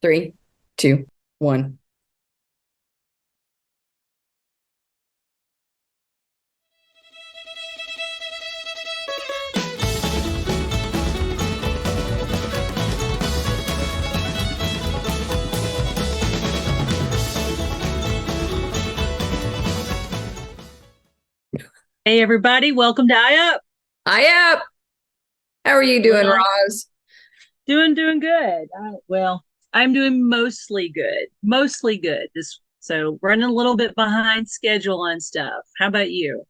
Three, two, one. Hey everybody, welcome to Ayup. Ayup, how are you doing, Well, Roz? doing good. I'm doing mostly good. Mostly good. So running a little bit behind schedule on stuff. How about you?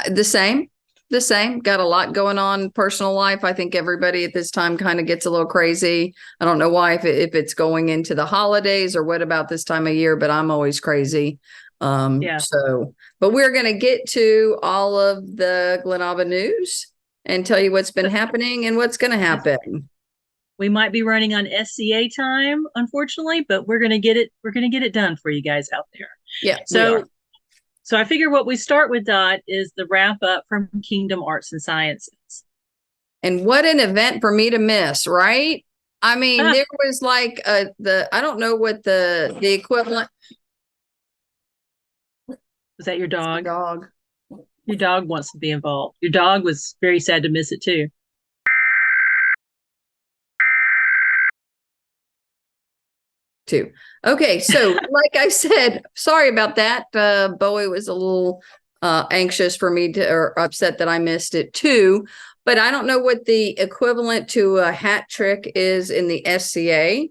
The same, the same. Got a lot going on in personal life. I think everybody at this time kind of gets a little crazy. I don't know why, if it's going into the holidays or what about this time of year, but I'm always crazy. Yeah. But we're going to get to all of the Gleann Abhann news and tell you what's been happening and what's going to Yes. happen. We might be running on SCA time, unfortunately, but we're gonna get it done for you guys out there. Yeah, we are. So so I figure what we start with, Dot, is the wrap up from Kingdom Arts and Sciences. And what an event for me to miss, right? I mean, Ah, there was like I don't know what the equivalent. was that your It's my dog? dog Your dog wants to be involved. Your dog was very sad to miss it too. too. Okay, so like I said, sorry about that. Bowie was a little anxious for me to or upset that I missed it too. But I don't know what the equivalent to a hat trick is in the SCA.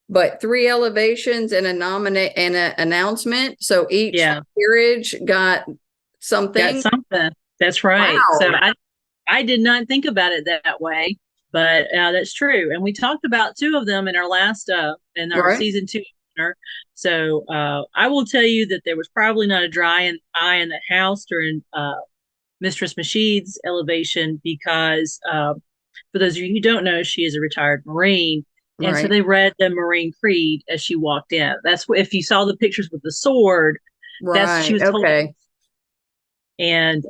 But three elevations and a nominate and an announcement. So each Yeah. peerage got Got something. something. That's right. So Wow. I did not think about it that way, but that's true. And we talked about two of them in our last in our Right. season two. So I will tell you that there was probably not a eye in the house during Mistress Masheed's elevation because for those of you who don't know, she is a retired Marine. And so Right. they read the Marine Creed as she walked in. That's what, if you saw the pictures with the sword, that's she Right. was holding. Okay. And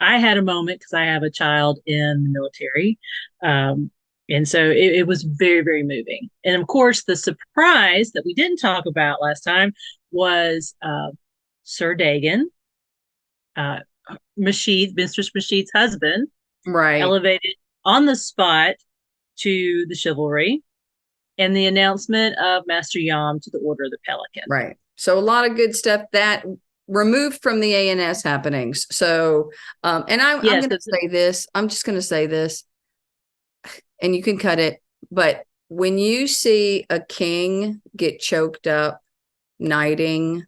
I had a moment because I have a child in the military. Um, and so it was very, very moving. And of course, the surprise that we didn't talk about last time was Sir Dagon, uh, Mistress Masheed's husband, Right. elevated on the spot to the chivalry, and the announcement of Master Yam to the Order of the Pelican. Right. So a lot of good stuff that removed from the ANS happenings. So and I'm Yes, gonna say this, I'm just gonna say this, and you can cut it, but when you see a king get choked up knighting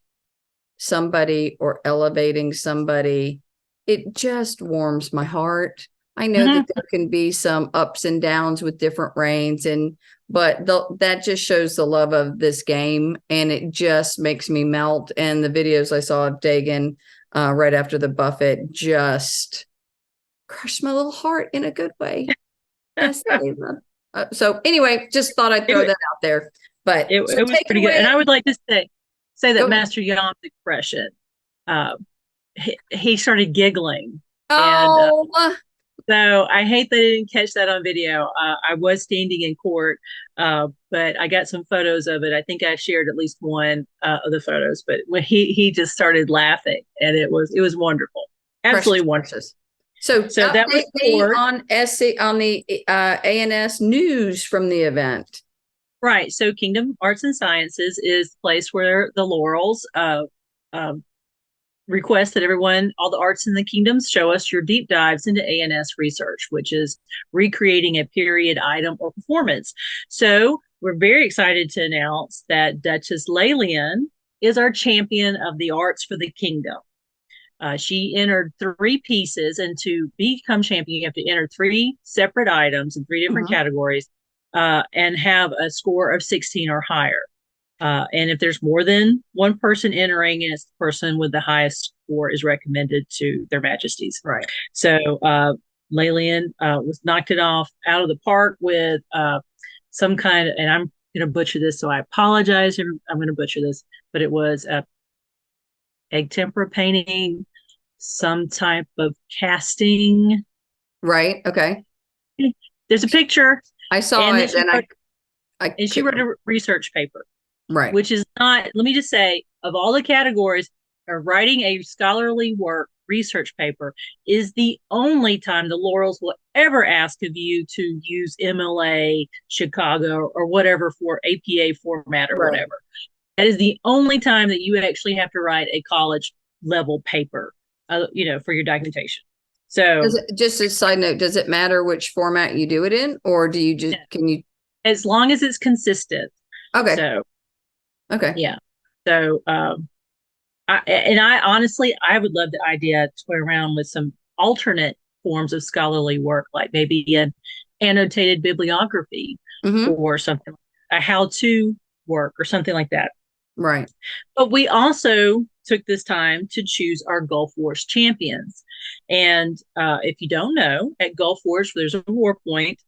somebody or elevating somebody, it just warms my heart. I know that mm-hmm. there can be some ups and downs with different reigns, and but that just shows the love of this game, and it just makes me melt. And the videos I saw of Dagon right after the buffet just crushed my little heart in a good way. Yes, so anyway, just thought I'd throw it, that out there. But so it was take it pretty good. And away. I would like to say that Go ahead. Master Yam's expression, uh, he started giggling. And Oh, so I hate that I didn't catch that on video. I was standing in court, but I got some photos of it. I think I shared at least one of the photos. But when he just started laughing, and it was wonderful, precious, absolutely wonderful. precious. So So that was update me court. on SC on the ANS news from the event. Right. So Kingdom Arts and Sciences is the place where the Laurels um, request that everyone, all the arts in the kingdoms, show us your deep dives into ANS research, which is recreating a period item or performance. So we're very excited to announce that Duchess Lelian is our champion of the arts for the kingdom. She entered three pieces, and to become champion, you have to enter three separate items in three different Mhm. categories and have a score of 16 or higher. And if there's more than one person entering, and it's the person with the highest score is recommended to their majesties. Right. So Lelian was knocked it off out of the park with some kind of, and I'm going to butcher this, so I apologize. I'm going to butcher this, but it was egg tempera painting, some type of casting. Right. Okay. There's a picture. I saw And then it and she wrote a research paper, right. which is not, let me just say, of all the categories, writing a scholarly work research paper is the only time the Laurels will ever ask of you to use MLA, Chicago, or whatever for APA format or Right. whatever. That is the only time that you actually have to write a college level paper, for your documentation. So, Just a side note, does it matter which format you do it in, or do you just, can you? as long as it's consistent. Okay. So, Okay. yeah. So, I honestly, I would love the idea to play around with some alternate forms of scholarly work, like maybe an annotated bibliography Mm-hmm. or something, a how-to work or something like that. Right. But we also took this time to choose our Gulf Wars champions. And if you don't know, at Gulf Wars, there's a war point.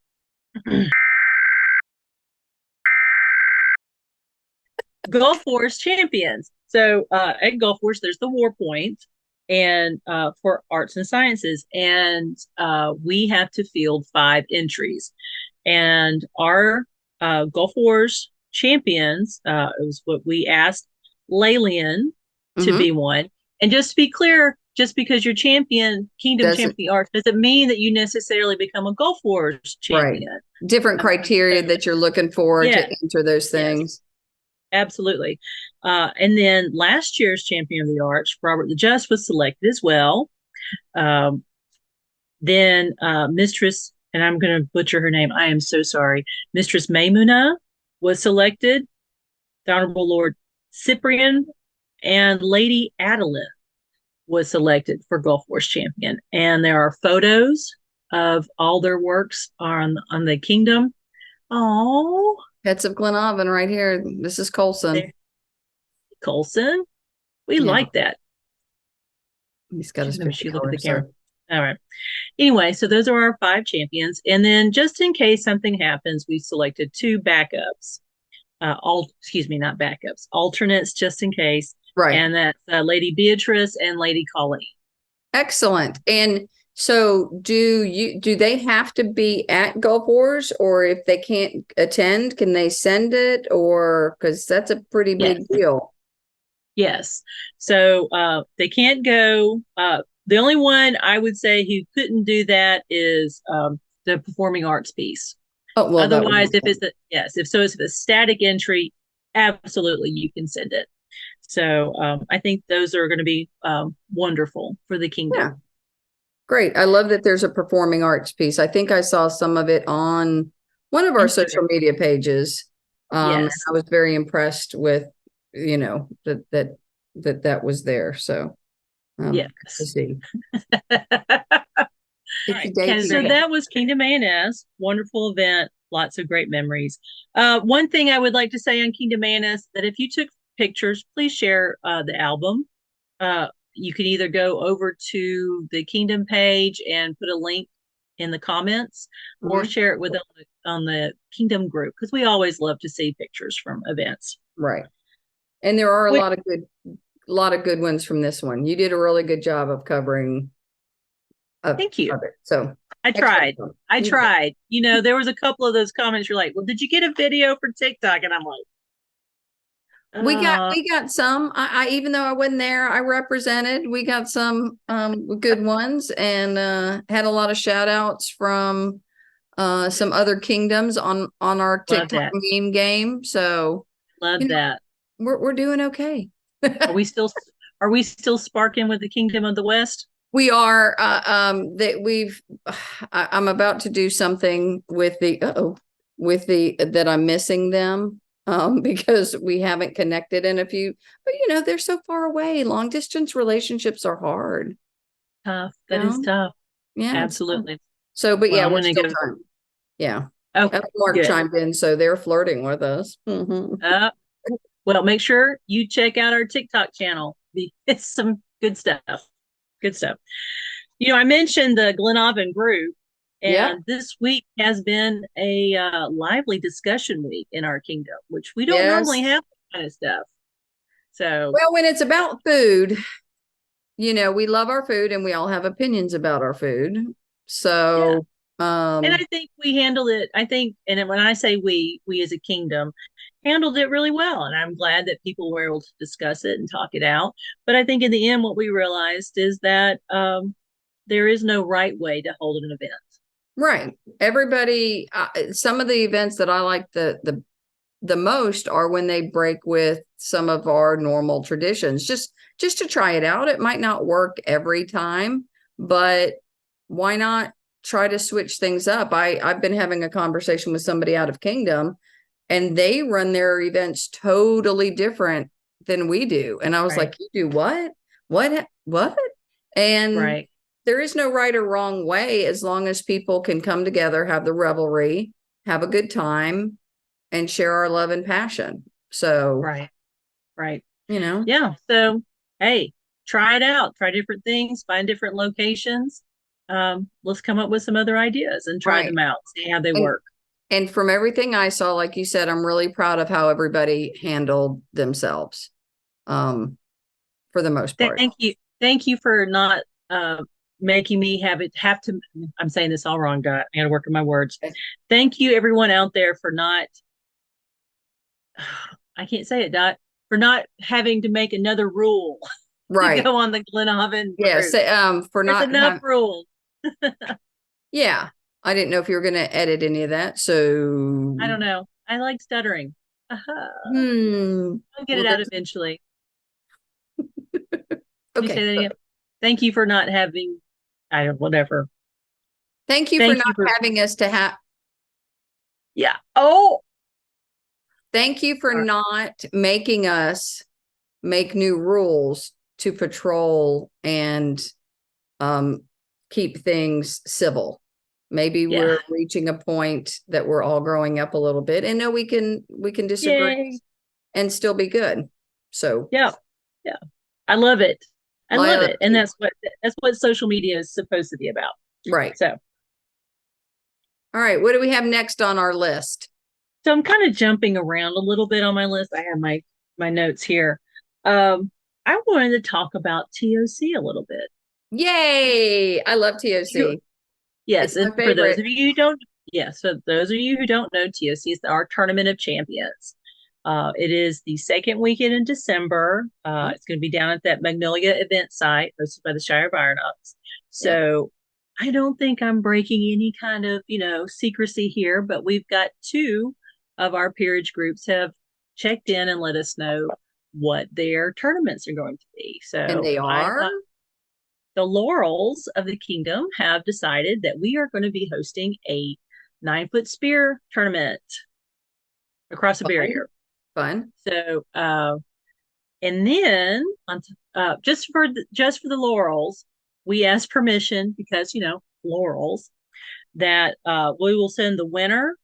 Gulf Wars champions. So at Gulf Wars, there's the war point, and for arts and sciences, and we have to field 5 entries. And our Gulf Wars champions, it was what we asked Lalian to Mm-hmm. be one. And just to be clear, just because you're Kingdom Does it? champion arts, doesn't mean that you necessarily become a Gulf Wars Right. champion. Different criteria that you're looking for to Yes, enter those yes. things. Absolutely. And then last year's champion of the arts, Robert the Just, was selected as well. Um, then Mistress, and I'm going to butcher her name. I am so sorry. Mistress Maymuna was selected. The Honorable Lord Cyprian and Lady Adeline was selected for Gulf Wars champion. And there are photos of all their works on the kingdom. Oh, Pets of Gleann Abhann right here. This is Colson. Colson. We Yeah. like that. He's got his Let me favorite look at the color. camera. All right. Anyway, so those are our 5 champions. And then just in case something happens, we selected 2 backups. Excuse me, not backups, alternates just in case. Right. And that's Lady Beatrice and Lady Colleen. Excellent. And so do they have to be at Gulf Wars, or if they can't attend, can they send it, or because that's a pretty big Yes. deal? Yes. So they can't go. The only one I would say who couldn't do that is the performing arts piece. Oh, well, Otherwise, if it's if a static entry, absolutely you can send it. So I think those are going to be wonderful for the kingdom. Yeah. Great. I love that there's a performing arts piece. I think I saw some of it on one of our social media pages. Yes. I was very impressed with, that was there. So Yes. to see. Okay, so that was Kingdom A&S. Wonderful event. Lots of great memories. One thing I would like to say on Kingdom A&S, that if you took pictures, please share the album. You can either go over to the Kingdom page and put a link in the comments, or share it with on the Kingdom group, because we always love to see pictures from events. Right. And there are a lot of good ones from this one. You did a really good job of covering. Thank you. It. So I tried. There was a couple of those comments. You're like, well, did you get a video for TikTok? And I'm like, we got some. I even though I wasn't there, I represented. We got some good ones, and had a lot of shout outs from some other kingdoms on our TikTok meme game. So love that. We're doing okay. Are we still sparking with the Kingdom of the West? We are. I'm about to do something with that I'm missing them. Because we haven't connected in a few, but they're so far away. Long distance relationships are hard. Tough. That is tough. Yeah, absolutely. So, but yeah, we're still trying. Yeah. Okay. Mark chimed in, so they're flirting with us. Well, make sure you check out our TikTok channel. It's some good stuff. Good stuff. I mentioned the Gleann Abhann group. And this week has been a lively discussion week in our kingdom, which we don't normally have that kind of stuff. So, well, when it's about food, we love our food and we all have opinions about our food. So, And I think we handled it. And when I say we as a kingdom handled it really well. And I'm glad that people were able to discuss it and talk it out. But I think in the end, what we realized is that there is no right way to hold an event. Right. Everybody, some of the events that I like the most are when they break with some of our normal traditions, just to try it out. It might not work every time, but why not try to switch things up? I've been having a conversation with somebody out of Kingdom, and they run their events totally different than we do. And I was Right. like, you do what? What? And Right. there is no right or wrong way, as long as people can come together, have the revelry, have a good time, and share our love and passion. So, Right. Right. you know, Yeah. So, hey, try it out. Try different things. Find different locations. Let's come up with some other ideas and try right. them out. See how they And work. and from everything I saw, like you said, I'm really proud of how everybody handled themselves, for the most part. Thank you. Thank you for not making me have to. I'm saying this all wrong, Dot. I got to work on my words. Thank you, everyone out there, for not. I can't say it, Dot. For not having to make another rule to Right. go on the Gleann Abhann Yeah. group. Say, for There's not enough have, rules. yeah. I didn't know if you were going to edit any of that. So, I don't know. I like stuttering. hmm. I'll get Well, it out there's, eventually. Can you okay. say that again? Thank you for not having. I don't. Whatever. Thank you for Thank not you for. having us to have, Yeah. Oh. thank you for not making us make new rules to patrol and um, keep things civil. Maybe Yeah. we're reaching a point that we're all growing up a little bit, and no, we can disagree Yay. and still be good. So Yeah. Yeah. I love it. I love Lila, it. And that's what social media is supposed to be about. right. So All right. What do we have next on our list? so I'm kind of jumping around a little bit on my list. I have my notes here. I wanted to talk about TOC a little bit. Yay! I love You, TOC. yes, It's my and for those favorite. of you who don't, yes, for those of you who don't know, TOC is our Tournament of Champions. It is the second weekend in December. It's going to be down at that Magnolia event site hosted by the Shire of Iron Ox. Yep. So I don't think I'm breaking any kind of, secrecy here, but we've got two of our peerage groups have checked in and let us know what their tournaments are going to be. And So they I are. thought the Laurels of the Kingdom have decided that we are going to be hosting a 9-foot spear tournament across a Fun. barrier. Fun. So, and then just for the Laurels, we asked permission because Laurels that we will send the winner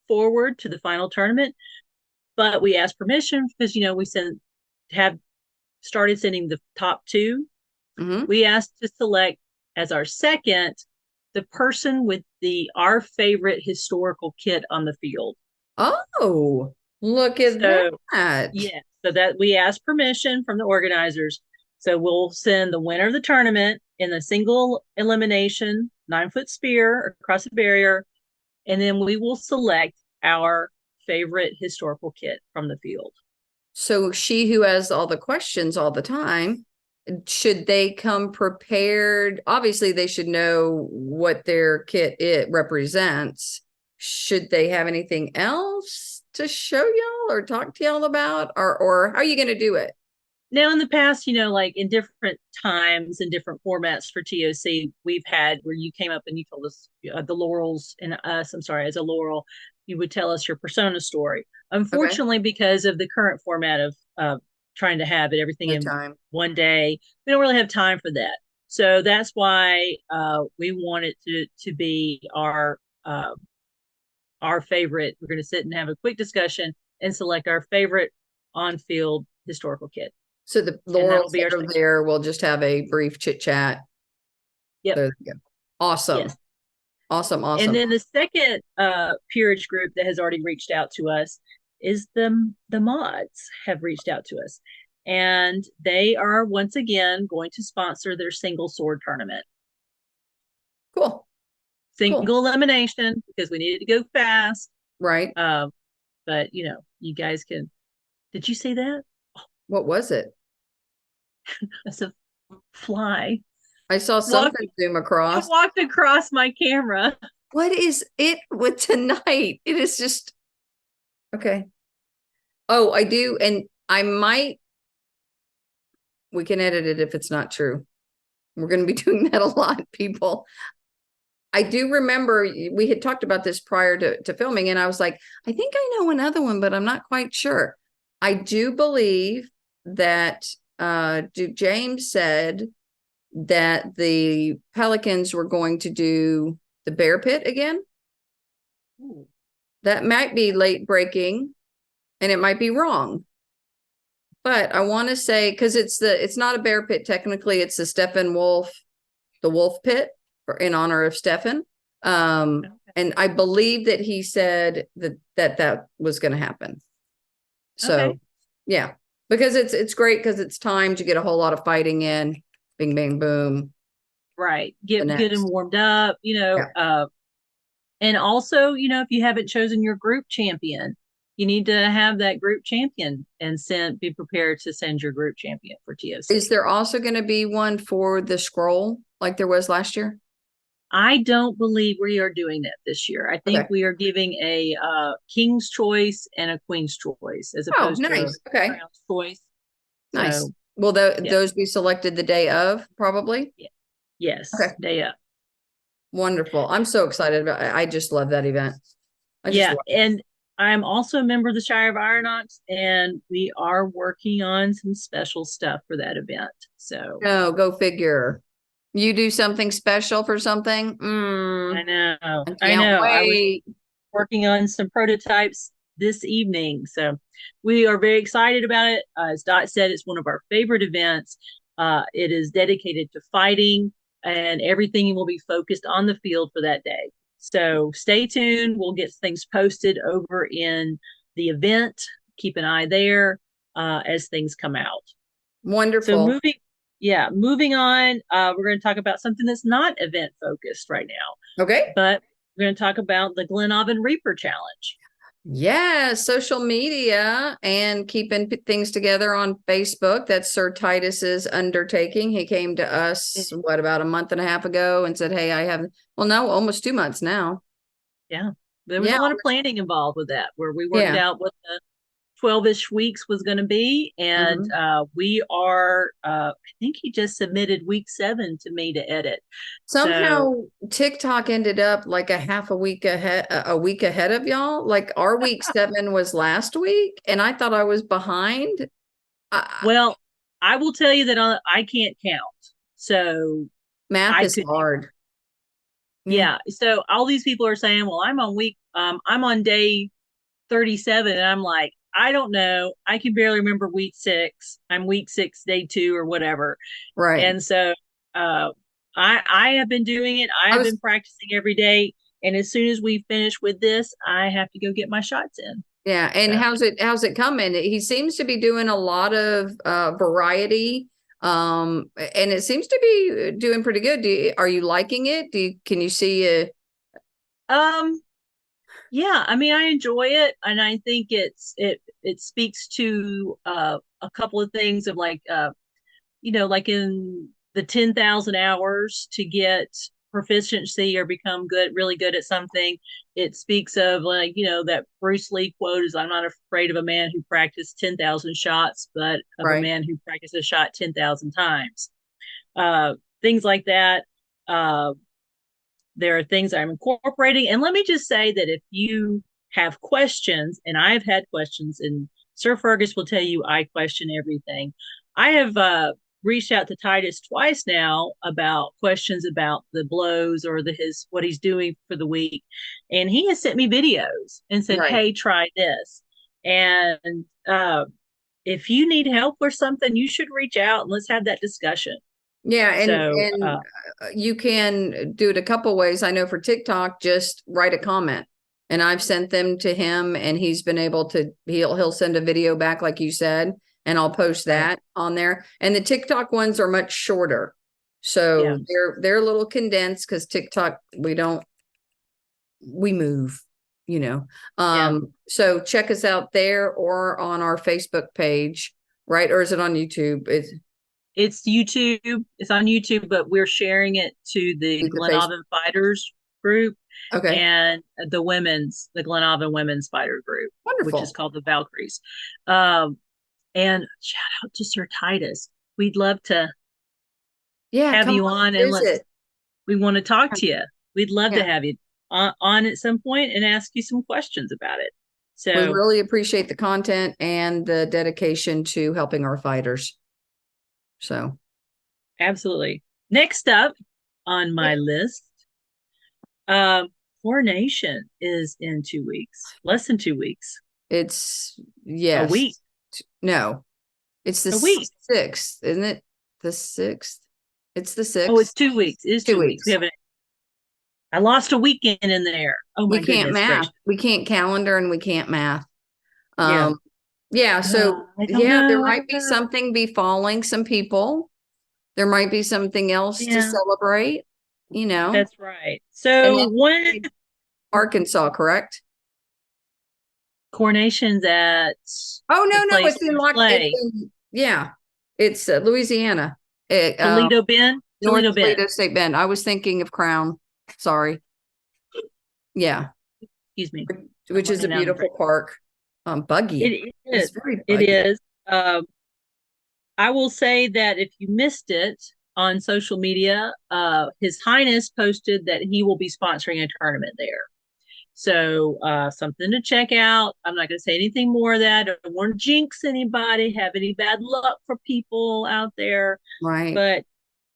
forward to the final tournament. But we asked permission because we have started sending the top two. Mm-hmm. We asked to select as our second the person with our favorite historical kit on the field. Oh, look at So that. yeah, so that we asked permission from the organizers. So we'll send the winner of the tournament in a single elimination 9-foot spear across the barrier, and then we will select our favorite historical kit from the field. So she who has all the questions all the time, should they come prepared? Obviously, they should know what their kit it represents. Should they have anything else to show y'all or talk to y'all about? Or how are you going to do it? Now, in the past, like in different times and different formats for TOC, we've had where you came up and you told us the Laurels and us, I'm sorry, as a Laurel, you would tell us your persona story. Okay. Unfortunately, because of the current format of trying to have everything The in time. one day, we don't really have time for that. So that's why we want it to be our favorite. We're going to sit and have a quick discussion and select our favorite on-field historical kit. So the And that'll laurels be that our are there will just have a brief chit chat. Yep. There you go. Awesome. Yes. Awesome. And Awesome. then the second peerage group that has already reached out to us is the mods have reached out to us. And they are once again going to sponsor their single sword tournament. Cool. single elimination because we needed to go fast. Right. But you guys can. Did you see that? What was it? That's a fly. I saw something zoom across. It walked across my camera. What is it with tonight? It is just okay. Oh, I do, and I might. We can edit it if it's not true. We're going to be doing that a lot, people. I do remember we had talked about this prior to filming, and I was like, I think I know another one, but I'm not quite sure. I do believe that Duke James said that the Pelicans were going to do the Bear Pit again. Ooh. That might be late breaking, and it might be wrong. But I want to say, because it's not a bear pit technically, it's the Stephen Wolf, the Wolf Pit, in honor of Stephen. And I believe that he said that was going to happen. So yeah, because it's great because it's time to get a whole lot of fighting in. Bing, bang, boom. Right. Get them warmed up, and also, if you haven't chosen your group champion, you need to have that group champion and be prepared to send your group champion for TOC. Is there also going to be one for the scroll like there was last year? I don't believe we are doing that this year. I think we are giving a king's choice and a queen's choice as opposed to a crown's choice. Nice. So, will those be selected the day of, probably? Yeah. Yes. Day of. Wonderful. I'm so excited about it. I just love that event. And I'm also a member of the Shire of Iron-Ox, and we are working on some special stuff for that event. So go figure. You do something special for something? I know. I know. I was working on some prototypes this evening. So we are very excited about it. As Dot said, it's one of our favorite events. It is dedicated to fighting, and everything will be focused on the field for that day. So stay tuned. We'll get things posted over in the event. Keep an eye there as things come out. Wonderful. So moving on, we're going to talk about something that's not event focused right now. Okay. But we're going to talk about the Gleann Abhann Reaper Challenge. Yeah, social media and keeping things together on Facebook. That's Sir Titus's undertaking. He came to us, about a month and a half ago and said, hey, almost 2 months now. Yeah. There was a lot of planning involved with that, where we worked out what the 12-ish weeks was going to be. And we are, I think he just submitted week 7 to me to edit. Somehow TikTok ended up like a week ahead of y'all. Like our week 7 was last week, and I thought I was behind. Well, I will tell you that I can't count. So math is hard. Yeah. So all these people are saying, well, I'm on day 37. And I'm like, I don't know. I can barely remember week 6. I'm week 6, day 2 or whatever. Right. And so I have been doing it. I have been practicing every day. And as soon as we finish with this, I have to go get my shots in. Yeah. And how's it coming? He seems to be doing a lot of variety. And it seems to be doing pretty good. Are you liking it? Can you see it? Yeah, I mean, I enjoy it, and I think it speaks to a couple of things of like like in the 10,000 hours to get proficiency or become really good at something. It speaks of that Bruce Lee quote is, I'm not afraid of a man who practiced 10,000 shots, but of a man who practiced a shot 10,000 times. Things like that. There are things I'm incorporating. And let me just say that if you have questions, and I've had questions, and Sir Fergus will tell you I question everything. I have reached out to Titus twice now about questions about the blows or what he's doing for the week. And he has sent me videos and said, hey, try this. And if you need help or something, you should reach out and let's have that discussion. Yeah, and you can do it a couple ways. I know for TikTok, just write a comment, and I've sent them to him, and he's been able to. He'll send a video back, like you said, and I'll post that on there. And the TikTok ones are much shorter, so they're a little condensed because TikTok we don't we move, you know. Yeah. So check us out there or on our Facebook page, right? Or is it on YouTube? It's YouTube. It's on YouTube, but we're sharing it to the The Gleann face. Abhann Fighters group Okay. and the Gleann Abhann Women's Fighter group, which is Wonderful. called the Valkyries. Um, and shout out to Sir Titus. We'd love to Yeah, have come you on on, and and visit. we want to talk to you. We'd love to Yeah. have you on at some point and ask you some questions about it. We So, really appreciate the content and the dedication to helping our fighters. So, absolutely. Next up on my list, Coronation is in 2 weeks, less than 2 weeks, it's a yes. week, No, it's the a week. 6th, isn't it? The 6th. It's the Oh, it's 6th. 2 weeks. It is 2 weeks. We 2 weeks. haven't. I lost a weekend in there. Oh We my can't goodness math. gracious. We can't calendar and we can't math. Yeah. Yeah, so I don't yeah, there know. I might don't be know. something befalling some people. There might be something else to Yeah, celebrate, you know. that's right. And So one it's Arkansas, correct? coronations at Oh the no, no, place it's where in we Lock. It's play, in, yeah, it's Louisiana, Toledo Bend. North Toledo Bend. Toledo State Bend. I was thinking of Crown. Sorry. Yeah, Excuse me. I'm which is a running down the beautiful break. park. Buggy. It It's is. very It buggy. is. I will say that if you missed it on social media, His Highness posted that he will be sponsoring a tournament there. So something to check out. I'm not going to say anything more of that. I don't want to jinx anybody, have any bad luck for people out there. Right. But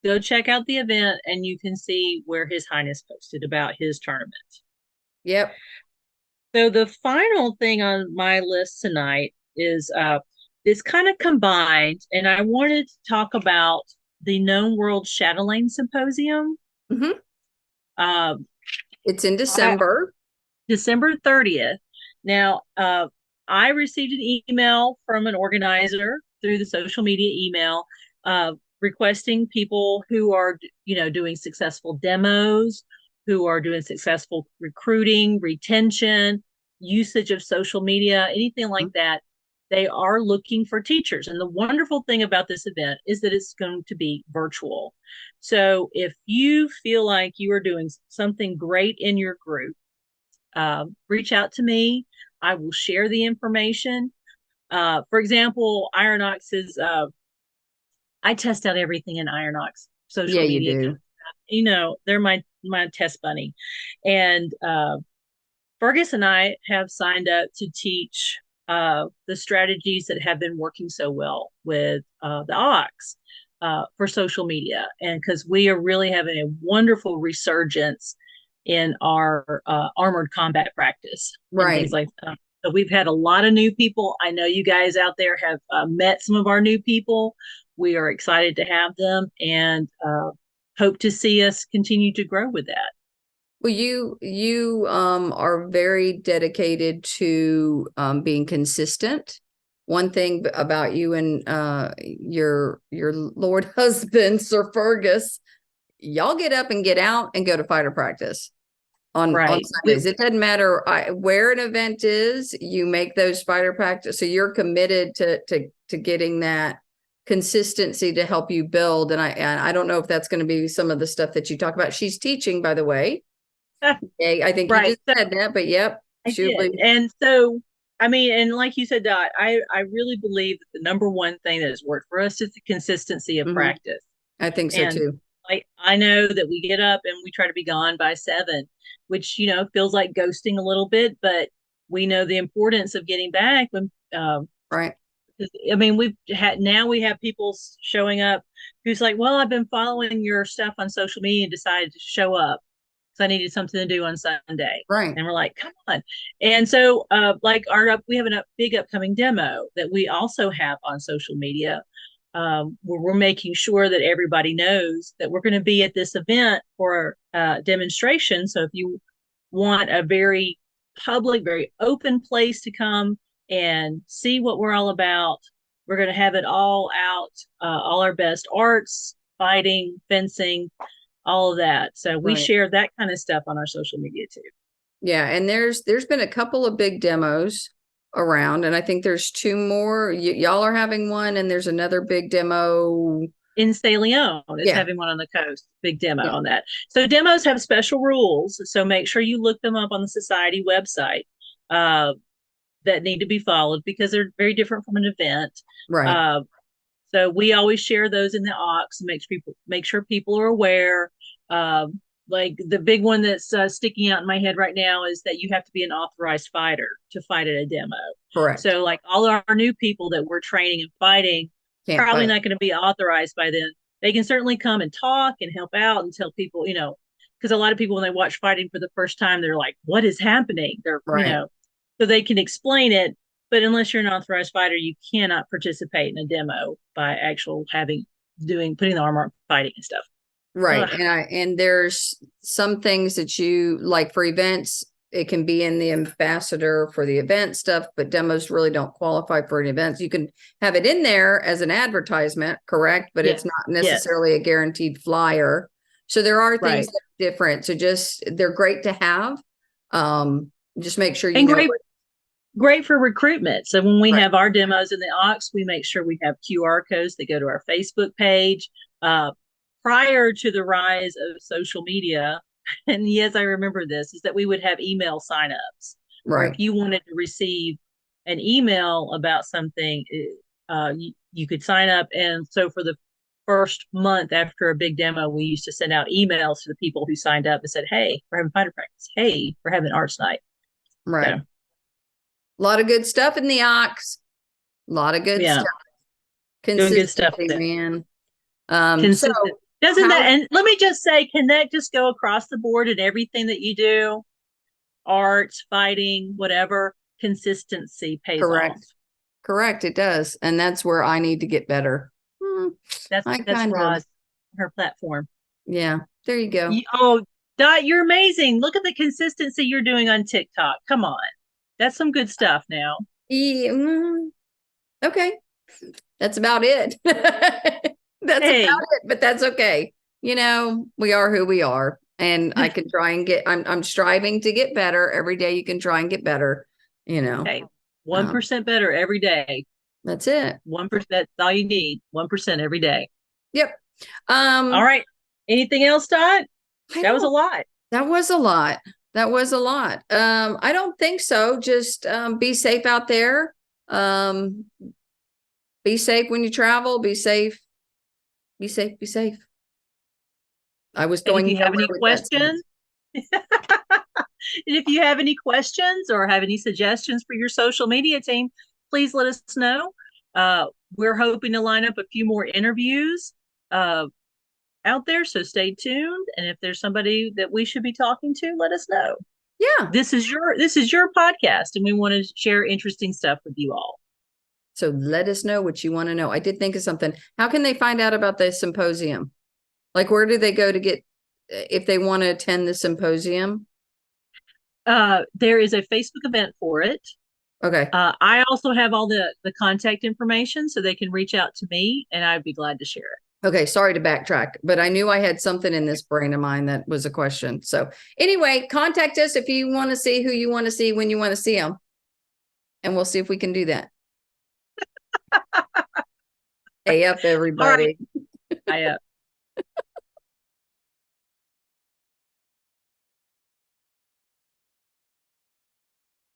go check out the event and you can see where His Highness posted about his tournament. Yep. So the final thing on my list tonight is it's kind of combined, and I wanted to talk about the Known World Chatelaines Symposium. Hmm. Um, It's in I, December. December 30th. Now, I received an email from an organizer through the social media email requesting people who are, doing successful demos, who are doing successful recruiting, retention, usage of social media, anything like that. They are looking for teachers. And the wonderful thing about this event is that it's going to be virtual. So if you feel like you are doing something great in your group, reach out to me. I will share the information. For example, Ironox is, I test out everything in Ironox Yeah, social you media. do. They're my test bunny. And Fergus and I have signed up to teach the strategies that have been working so well with the Ox for social media. And because we are really having a wonderful resurgence in our armored combat practice and things Right. like that. So we've had a lot of new people. I know you guys out there have met some of our new people. We are excited to have them and hope to see us continue to grow with that. Well, you are very dedicated to being consistent. One thing about you and your Lord husband, Sir Fergus, y'all get up and get out and go to fighter practice on Right. Sundays. It doesn't matter where an event is, you make those fighter practice. So you're committed to getting that consistency to help you build. And I don't know if that's going to be some of the stuff that you talk about. She's teaching, by the way. Okay, I think you Right. just said that, but yep, I she'll did. be. And so, I mean, and like you said, Dot, I really believe that the number one thing that has worked for us is the consistency of Mhm. practice. I think so And too. I know that we get up and we try to be gone by 7, which, feels like ghosting a little bit, but we know the importance of getting back when, Right, I mean, we have people showing up who's like, well, I've been following your stuff on social media and decided to show up because I needed something to do on Sunday. right, And we're like, come on. And so, like we have a big upcoming demo that we also have on social media, where we're making sure that everybody knows that we're going to be at this event for a demonstration. So if you want a very public, very open place to come and see what we're all about, we're going to have it all out, all our best arts, fighting, fencing, all of that. So we right. share that kind of stuff on our social media too. Yeah, and there's been a couple of big demos around, and I think there's two more. Y'all are having one, and there's another big demo. In Leone is Yeah, having one on the coast. Big demo yeah, on that. So demos have special rules. So make sure you look them up on the society website uh, that need to be followed because they're very different from an event. right, Uh, so we always share those in the aux. Make sure people are aware. Like the big one that's sticking out in my head right now is that you have to be an authorized fighter to fight at a demo. correct. So like all our new people that we're training and fighting, Can't probably fight. not going to be authorized by then. They can certainly come and talk and help out and tell people, because a lot of people when they watch fighting for the first time, they're like, "What is happening?" Right, So they can explain it, but unless you're an authorized fighter, you cannot participate in a demo by actual putting the armor on, fighting and stuff. right. Ugh. And there's some things that you like for events. It can be in the ambassador for the event stuff, but demos really don't qualify for an event. You can have it in there as an advertisement, correct? But it's Yes, not yes, necessarily a guaranteed flyer. So there are things right. that are different. So just they're great to have. Just make sure you And know. great for recruitment. So when we Right, have our demos in the aux, we make sure we have QR codes that go to our Facebook page. Prior to the rise of social media, and yes, I remember this, is that we would have email signups where if right, you wanted to receive an email about something, you could sign up. And so for the first month after a big demo, we used to send out emails to the people who signed up and said, "Hey, we're having fighter practice. Hey, we're having arts night." right. So A lot of good stuff in the ox. A lot of good yeah, stuff. doing good stuff Consistency, there. man. So Consistent. Doesn't how that, and let me just say, can that just go across the board in everything that you do? Arts, fighting, whatever, consistency pays off. correct? Correct, it does. And that's where I need to get better. I That's kind of, Roz, her platform. yeah, there you go. Oh, Dot, you're amazing. Look at the consistency you're doing on TikTok. Come on. That's some good stuff now. Yeah, okay, that's about it. That's about Hey, it, but that's okay. We are who we are. And I can try and I'm striving to get better. Every day you can try and get better, you know. hey, Um, 1% better every day. that's it. 1%, that's all you need. 1% every day. Yep. All right. Anything else, Dot? I That was a don't lot. That was a lot. That was a lot. I don't think so. Just be safe out there. Um, be safe when you travel. Be safe. Be safe. Be safe. I was And if going you have nowhere any with that questions, sentence. and if you have any questions or have any suggestions for your social media team, please let us know. Uh, we're hoping to line up a few more interviews uh, out there, so stay tuned. And if there's somebody that we should be talking to, let us know. Yeah. This is your podcast, and we want to share interesting stuff with you all. So let us know what you want to know. I did think of something. How can they find out about the symposium? Like, where do they go to get if they want to attend the symposium? There is a Facebook event for it. Okay. I also have all the contact information, so they can reach out to me, and I'd be glad to share it. Okay, sorry to backtrack, but I knew I had something in this brain of mine that was a question. So anyway, contact us if you want to see who you want to see when you want to see them, and we'll see if we can do that. Hey up, All right, everybody. I